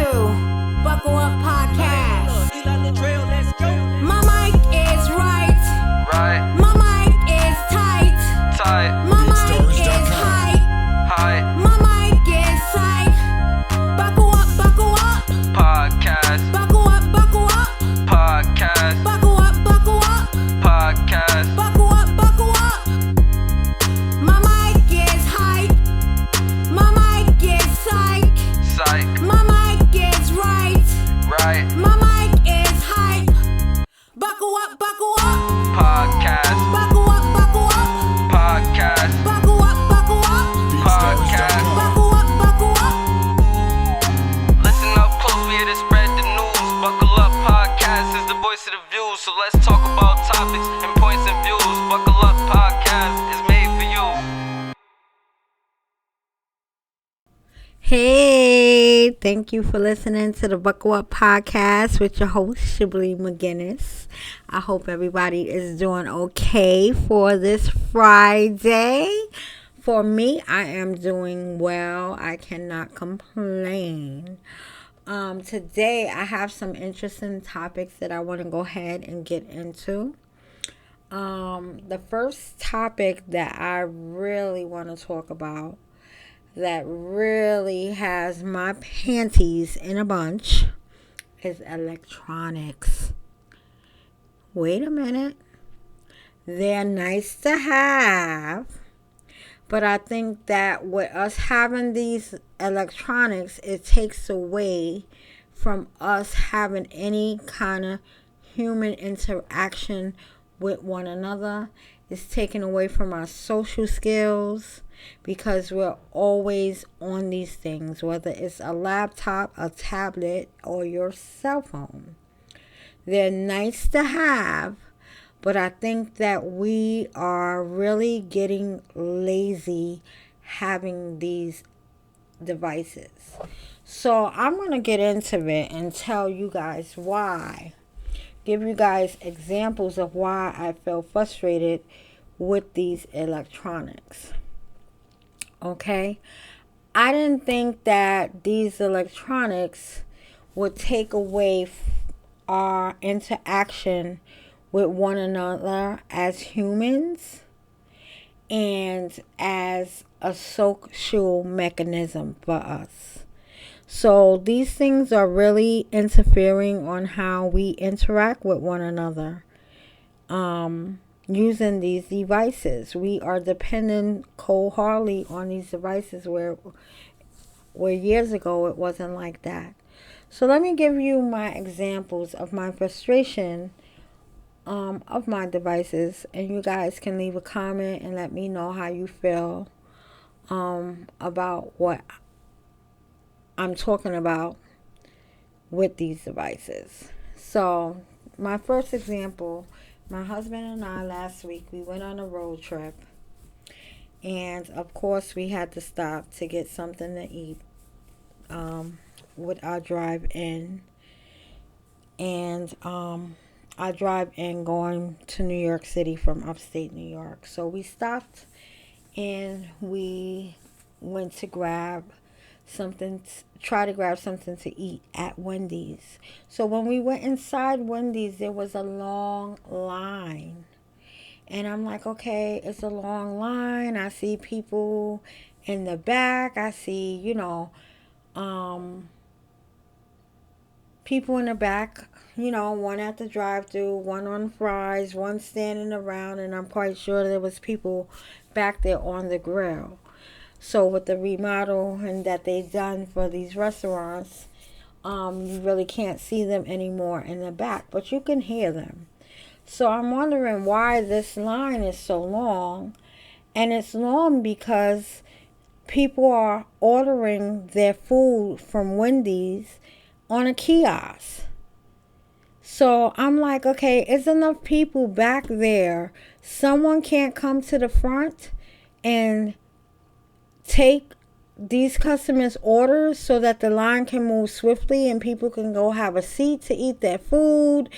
Buckle Up Podcast. My mic is right. My mic is tight. My mic is hype. My mic is psych. Buckle up podcast. Buckle up Podcast. Buckle up Podcast. Buckle up. My mic is hype. My mic is psych. My mic is right. My mic is hype. Buckle up. Podcast. Buckle up. Podcast. Buckle up. Podcast. Buckle up. Listen up close, we here to spread the news. Buckle Up Podcast is the voice of the views. So let's talk about topics and points of views. Buckle Up Podcast is made for you. Hey, thank you for listening to the Buckle Up Podcast with your host, Shibley McGinnis. I hope everybody is doing okay for this Friday. For me, I am doing well. I cannot complain. Today, I have some interesting topics that I want to go ahead and get into. The first topic that I really want to talk about that really has my panties in a bunch is electronics. Wait a minute. They're nice to have, but I think that with us having these electronics, it takes away from us having any kind of human interaction with one another. It's taken away from our social skills because we're always on these things, whether it's a laptop, a tablet, or your cell phone. They're nice to have, but I think that we are really getting lazy having these devices. So I'm going to get into it and tell you guys why. Give you guys examples of why I feel frustrated with these electronics. Okay? I didn't think that these electronics would take away our interaction with one another as humans and as a social mechanism for us. So these things are really interfering on how we interact with one another using these devices. We are dependent wholeheartedly on these devices where years ago it wasn't like that. So let me give you my examples of my frustration of my devices, and you guys can leave a comment and let me know how you feel about what I'm talking about with these devices. So my first example, my husband and I last week, we went on a road trip, and of course we had to stop to get something to eat with our drive-in. And our drive-in going to New York City from upstate New York. So we stopped and we went to try to grab something to eat at Wendy's. So when we went inside Wendy's, there was a long line. And I'm like, okay, it's a long line. I see people in the back. I see, people in the back, one at the drive-thru, one on fries, one standing around, and I'm quite sure there was people back there on the grill. So with the remodel and that they've done for these restaurants, you really can't see them anymore in the back, but you can hear them. So I'm wondering why this line is so long, and it's long because people are ordering their food from Wendy's on a kiosk. So I'm like, okay, it's enough people back there. Someone can't come to the front and take these customers' orders so that the line can move swiftly and people can go have a seat to eat their food,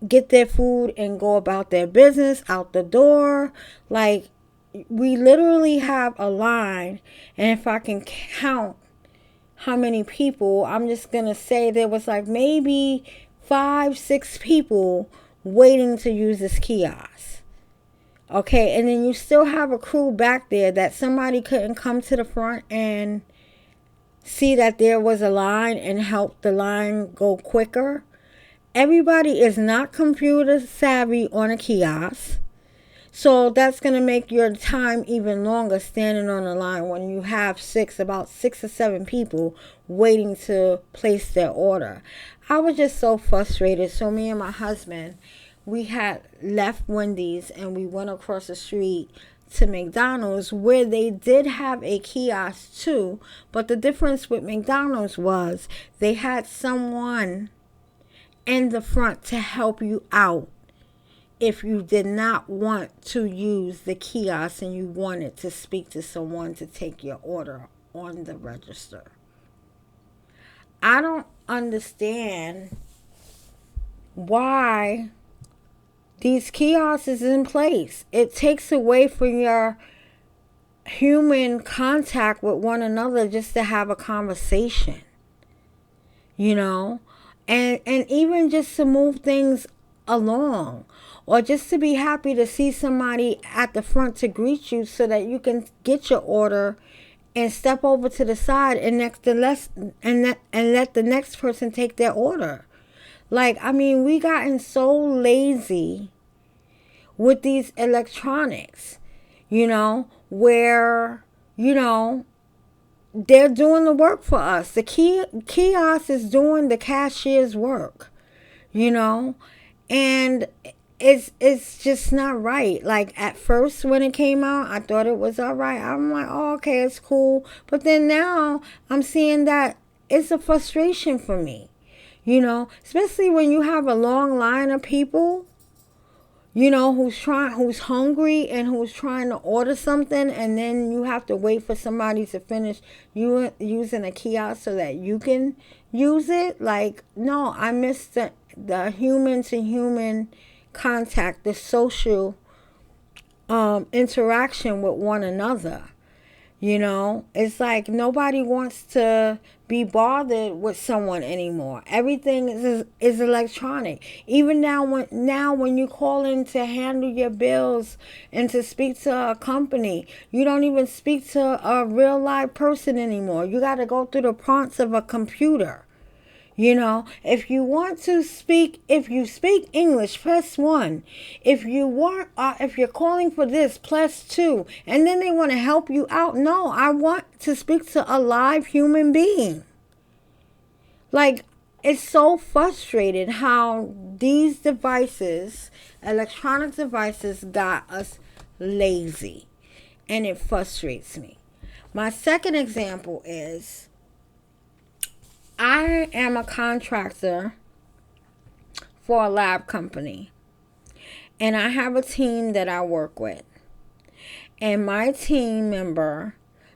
get their food and go about their business out the door. Like, we literally have a line, and if I can count how many people. I'm just going to say there was like maybe 5-6 people waiting to use this kiosk. Okay, and then you still have a crew back there that somebody couldn't come to the front and see that there was a line and help the line go quicker. Everybody is not computer savvy on a kiosk. So that's going to make your time even longer standing on the line when you have about 6 or 7 people waiting to place their order. I was just so frustrated. So me and my husband, we had left Wendy's and we went across the street to McDonald's, where they did have a kiosk too. But the difference with McDonald's was they had someone in the front to help you out if you did not want to use the kiosk and you wanted to speak to someone to take your order on the register. I don't understand why these kiosks is in place. It takes away from your human contact with one another just to have a conversation, you know, and even just to move things along, or just to be happy to see somebody at the front to greet you so that you can get your order and step over to the side and let the next person take their order. Like, I mean, we gotten so lazy with these electronics, you know, where, you know, they're doing the work for us. The kiosk is doing the cashier's work, you know, and it's just not right. Like, at first when it came out, I thought it was all right. I'm like, oh, okay, it's cool. But then now I'm seeing that it's a frustration for me, you know, especially when you have a long line of people, you know, who's hungry and who's trying to order something, and then you have to wait for somebody to finish using a kiosk so that you can use it. Like, no, I miss the human to human contact, the social interaction with one another. You know, it's like nobody wants to be bothered with someone anymore. Everything is electronic. Even now when you call in to handle your bills and to speak to a company, you don't even speak to a real live person anymore. You got to go through the prompts of a computer. You know, if you speak English, press 1. If you're calling for this, press 2. And then they want to help you out. No, I want to speak to a live human being. Like, it's so frustrating how these devices, electronic devices, got us lazy. And it frustrates me. My second example is, I am a contractor for a lab company, and I have a team that I work with, and my team member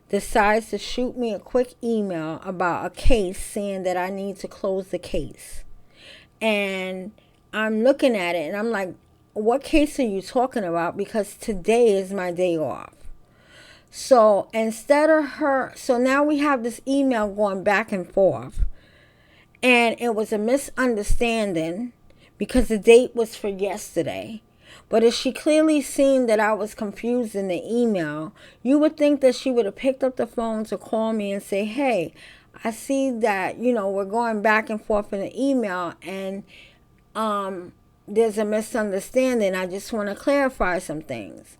decides to shoot me a quick email about a case saying that I need to close the case. And I'm looking at it and I'm like, what case are you talking about? Because today is my day off. So so now we have this email going back and forth. And it was a misunderstanding because the date was for yesterday. But if she clearly seen that I was confused in the email, you would think that she would have picked up the phone to call me and say, hey, I see that, you know, we're going back and forth in the email and there's a misunderstanding. I just want to clarify some things.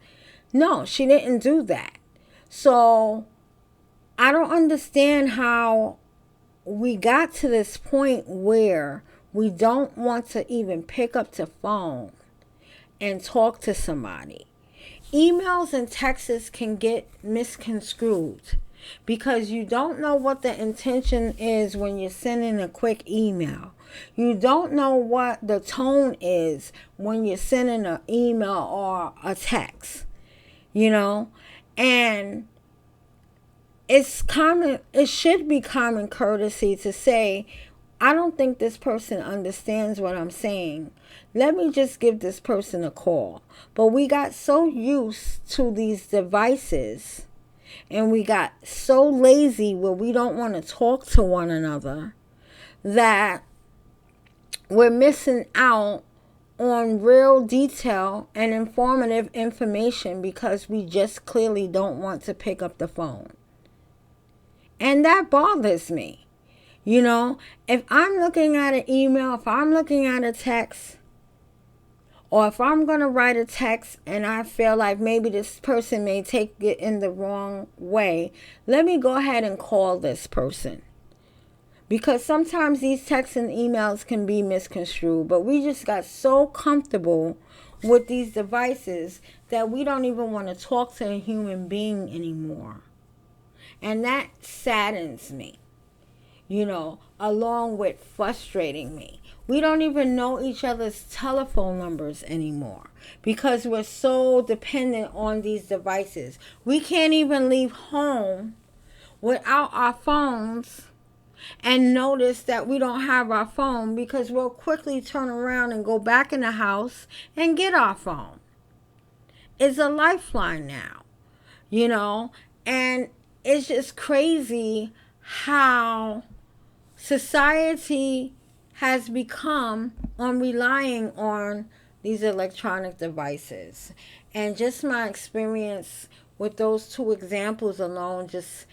No, she didn't do that. So I don't understand how we got to this point where we don't want to even pick up the phone and talk to somebody. Emails and texts can get misconstrued because you don't know what the intention is when you're sending a quick email. You don't know what the tone is when you're sending an email or a text, you know, and it should be common courtesy to say, I don't think this person understands what I'm saying. Let me just give this person a call. But we got so used to these devices And we got so lazy where we don't want to talk to one another that we're missing out on real detail and informative information because we just clearly don't want to pick up the phone. And that bothers me. You know, if I'm looking at an email, if I'm looking at a text, or if I'm going to write a text and I feel like maybe this person may take it in the wrong way, let me go ahead and call this person. Because sometimes these texts and emails can be misconstrued, but we just got so comfortable with these devices that we don't even want to talk to a human being anymore. And that saddens me, you know, along with frustrating me. We don't even know each other's telephone numbers anymore because we're so dependent on these devices. We can't even leave home without our phones and notice that we don't have our phone because we'll quickly turn around and go back in the house and get our phone. It's a lifeline now, you know, and it's just crazy how society has become on relying on these electronic devices. And just my experience with those two examples alone just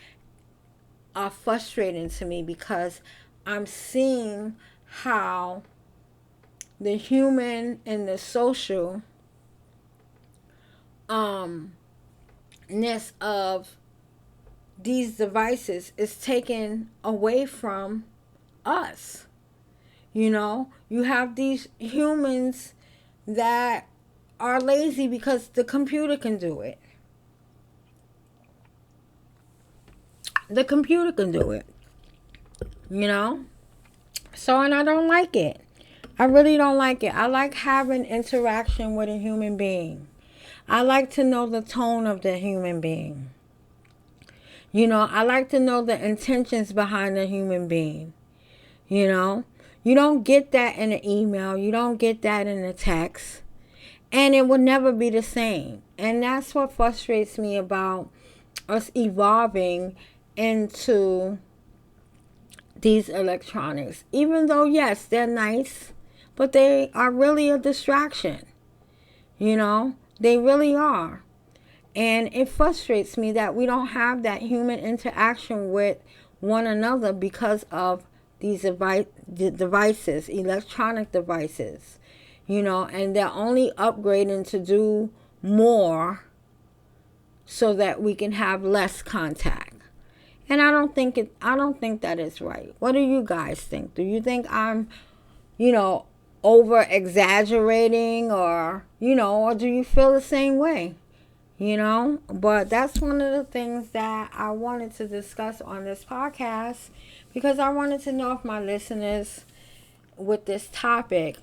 are frustrating to me because I'm seeing how the human and the social ness of these devices is taken away from us. You know, you have these humans that are lazy because the computer can do it. The computer can do it. You know? So, and I don't like it. I really don't like it. I like having interaction with a human being. I like to know the tone of the human being. You know, I like to know the intentions behind the human being. You know? You don't get that in an email. You don't get that in a text. And it will never be the same. And that's what frustrates me about us evolving into these electronics. Even though, yes, they're nice, but they are really a distraction. You know, they really are. And it frustrates me that we don't have that human interaction with one another because of these devices, electronic devices, you know, and they're only upgrading to do more so that we can have less contact. And I don't think that is right. What do you guys think? Do you think I'm, you know, over exaggerating, or, you know, or do you feel the same way? You know, but that's one of the things that I wanted to discuss on this podcast because I wanted to know if my listeners with this topic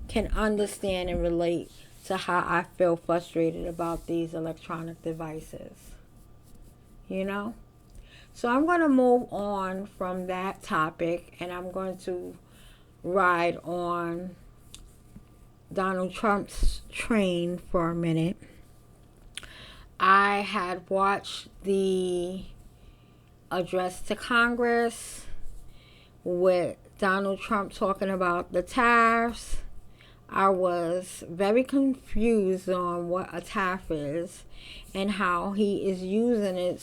can understand and relate to how I feel frustrated about these electronic devices. You know? So I'm going to move on from that topic and I'm going to ride on Donald Trump's train for a minute. I had watched the address to Congress with Donald Trump talking about the tariffs. I was very confused on what a tariff is and how he is using it,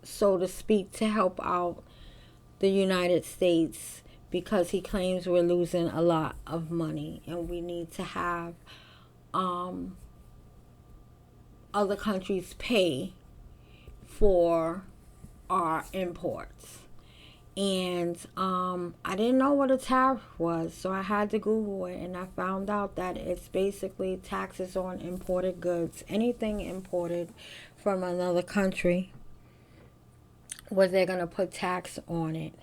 so to speak, to help out the United States because he claims we're losing a lot of money and we need to have other countries pay for our imports. And I didn't know what a tariff was, so I had to Google it, and I found out that it's basically taxes on imported goods. Anything imported from another country, where they're going to put tax on it.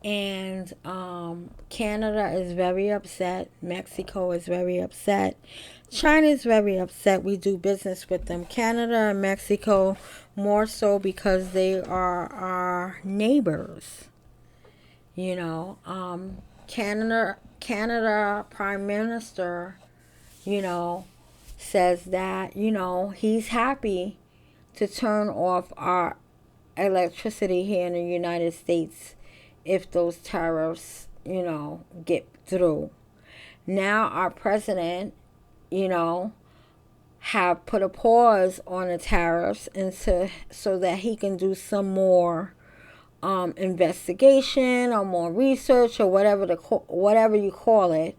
And Canada is very upset. Mexico is very upset. China is very upset. We do business with them. Canada and Mexico more so because they are our neighbors. You know, Canada Prime Minister, you know, says that, you know, he's happy to turn off our electricity here in the United States if those tariffs, get through. Now our president, have put a pause on the tariffs and so that he can do some more investigation or more research or whatever you call it,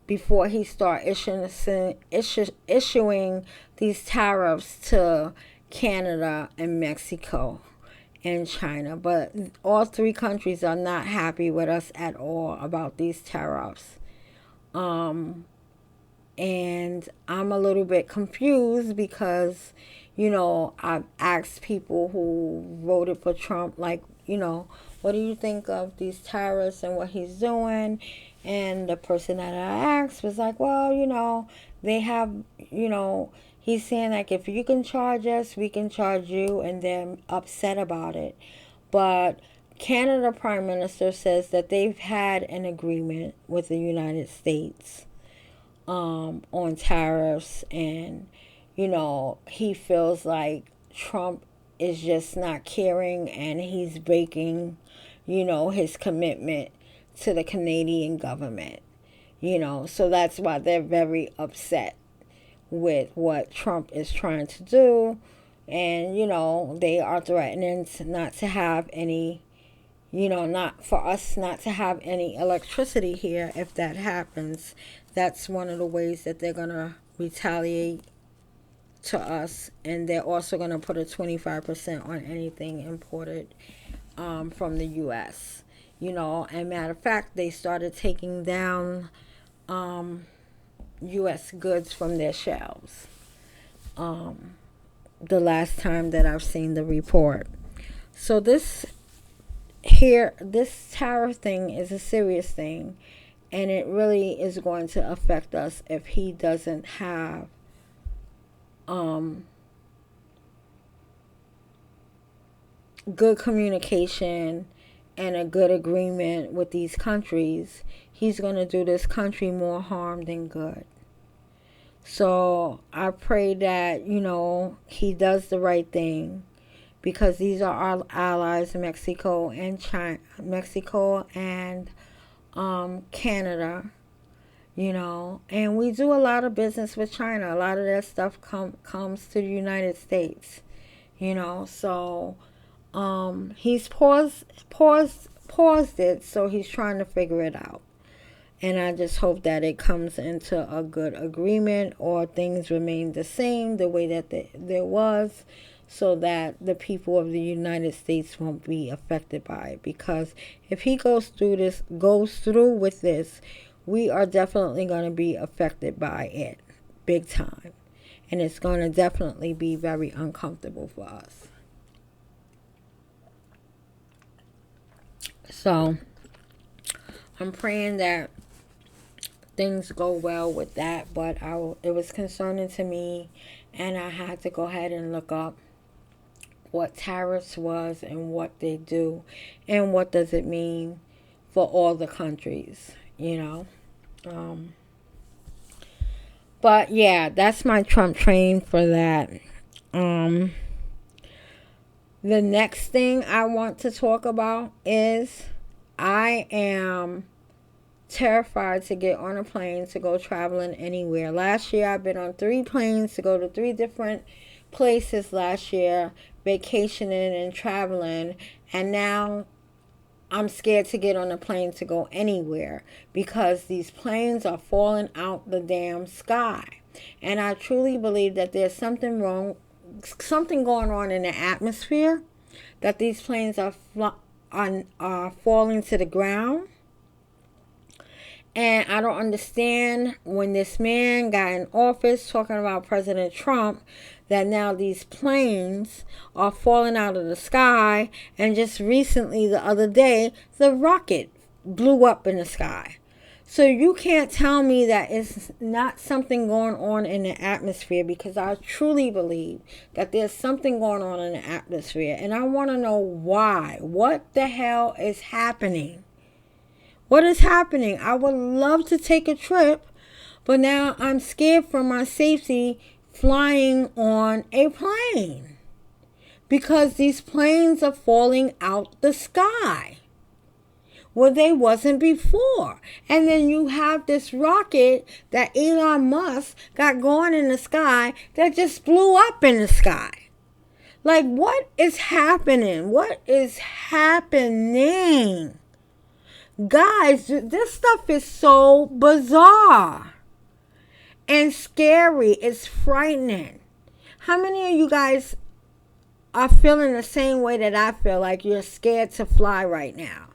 before he start issuing these tariffs to Canada and Mexico and China. But all three countries are not happy with us at all about these tariffs. And I'm a little bit confused because, I've asked people who voted for Trump, like, what do you think of these tariffs and what he's doing? And the person that I asked was like, well, they have, he's saying like, if you can charge us, we can charge you, and they're upset about it. But Canada Prime Minister says that they've had an agreement with the United States on tariffs, and he feels like Trump is just not caring and he's breaking his commitment to the Canadian government, so that's why they're very upset with what Trump is trying to do. And they are threatening not to have any, not for us not to have any electricity here if that happens. That's one of the ways that they're going to retaliate to us. And they're also going to put a 25% on anything imported from the U.S. And matter of fact, they started taking down U.S. goods from their shelves the last time that I've seen the report. So this tariff thing is a serious thing. And it really is going to affect us if he doesn't have good communication and a good agreement with these countries. He's going to do this country more harm than good. So I pray that, he does the right thing, because these are our allies, Mexico and Canada, and we do a lot of business with China. A lot of that stuff comes to the United States, so he's paused it, so he's trying to figure it out. And I just hope that it comes into a good agreement, or things remain the same the way that there was, so that the people of the United States won't be affected by it. Because if he goes through with this, we are definitely going to be affected by it big time. And it's going to definitely be very uncomfortable for us. So I'm praying that things go well with that. But it was concerning to me, and I had to go ahead and look up what tariffs was and what they do and what does it mean for all the countries, but yeah, that's my Trump train for that. The next thing I want to talk about is I am terrified to get on a plane to go traveling anywhere. Last year I've been on 3 planes to go to 3 different places last year, vacationing and traveling, and now I'm scared to get on a plane to go anywhere, because these planes are falling out the damn sky. And I truly believe that there's something going on in the atmosphere, that these planes are falling to the ground. And I don't understand, when this man got in office talking about President Trump, that now these planes are falling out of the sky. And just recently, the other day, the rocket blew up in the sky. So you can't tell me that it's not something going on in the atmosphere, because I truly believe that there's something going on in the atmosphere. And I want to know why. What the hell is happening? What is happening? I would love to take a trip, but now I'm scared for my safety flying on a plane because these planes are falling out the sky where they wasn't before. And then you have this rocket that Elon Musk got going in the sky that just blew up in the sky. Like, what is happening? What is happening? Guys, this stuff is so bizarre and scary. It's frightening. How many of you guys are feeling the same way that I feel? Like you're scared to fly right now.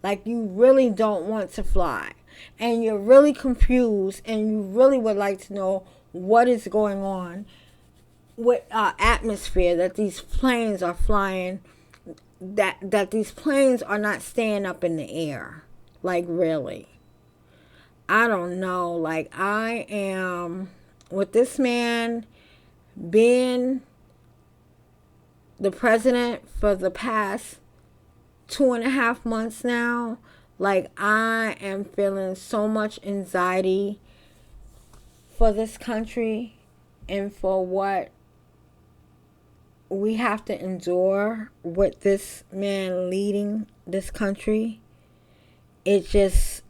Like you really don't want to fly. And you're really confused and you really would like to know what is going on with our atmosphere, that these planes are flying, that these planes are not staying up in the air. Like, really. I don't know. Like, I am, with this man being the president for the past 2.5 months now, like, I am feeling so much anxiety for this country and for what we have to endure with this man leading this country. It just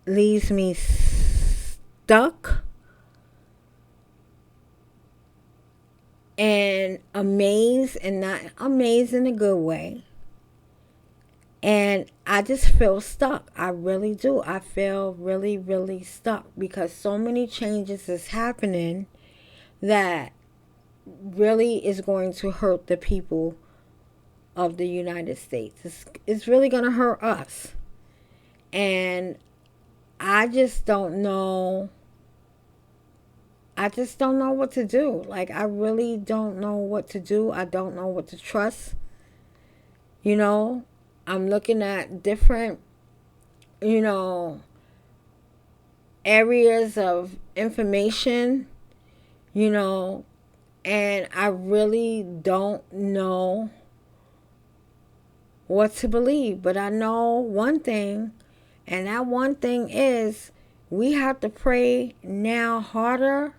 leaves me stuck and amazed, and not amazed in a good way. And I just feel stuck. I really do. I feel really, really stuck because so many changes is happening that really is going to hurt the people of the United States. It's really going to hurt us. And I just don't know. I just don't know what to do. Like, I really don't know what to do. I don't know what to trust. You know, I'm looking at different, areas of information, and I really don't know what to believe. But I know one thing, and that one thing is we have to pray now harder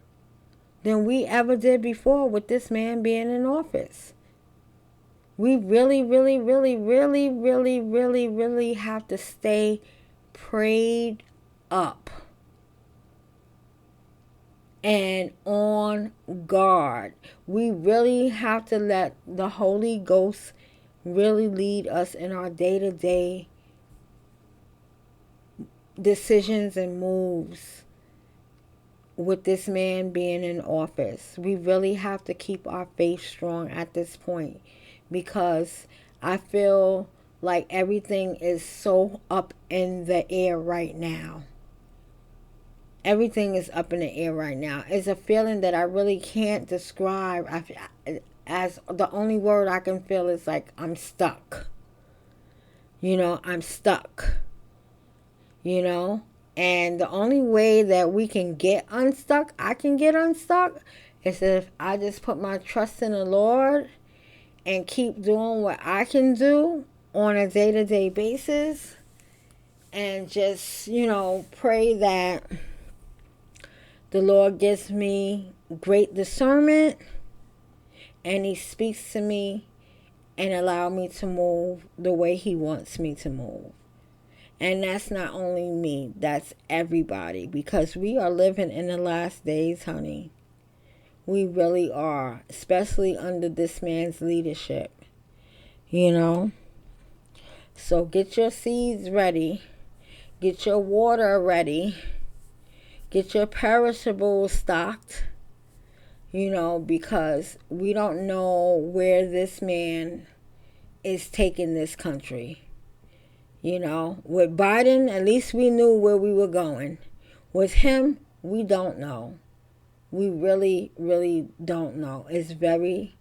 than we ever did before with this man being in office. We really, really, really, really, really, really, really have to stay prayed up and on guard. We really have to let the Holy Ghost really lead us in our day-to-day decisions and moves with this man being in office. We really have to keep our faith strong at this point, because I feel like everything is so up in the air right now. Everything is up in the air right now. It's a feeling that I really can't describe. As the only word I can feel is like I'm stuck. I'm stuck. And the only way that we can get unstuck, I can get unstuck, is if I just put my trust in the Lord and keep doing what I can do on a day-to-day basis, and just, pray that the Lord gives me great discernment and He speaks to me and allow me to move the way He wants me to move. And that's not only me, that's everybody, because we are living in the last days, honey. We really are, especially under this man's leadership, So get your seeds ready, get your water ready, get your perishables stocked, because we don't know where this man is taking this country. With Biden, at least we knew where we were going. With him, we don't know. We really, really don't know. It's very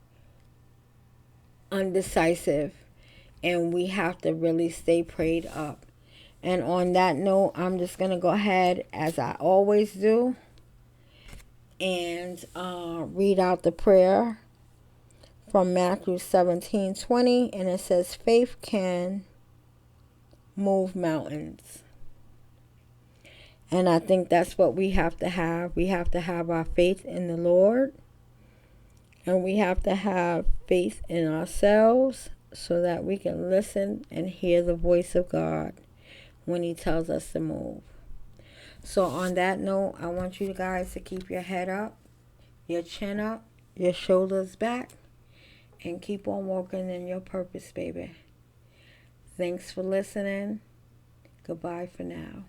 undecisive, and we have to really stay prayed up. And on that note, I'm just going to go ahead, as I always do, and read out the prayer from Matthew 17:20, and it says, faith can move mountains. And I think that's what we have to have. We have to have our faith in the Lord. And we have to have faith in ourselves so that we can listen and hear the voice of God when He tells us to move. So on that note, I want you guys to keep your head up, your chin up, your shoulders back, and keep on walking in your purpose, baby. Thanks for listening. Goodbye for now.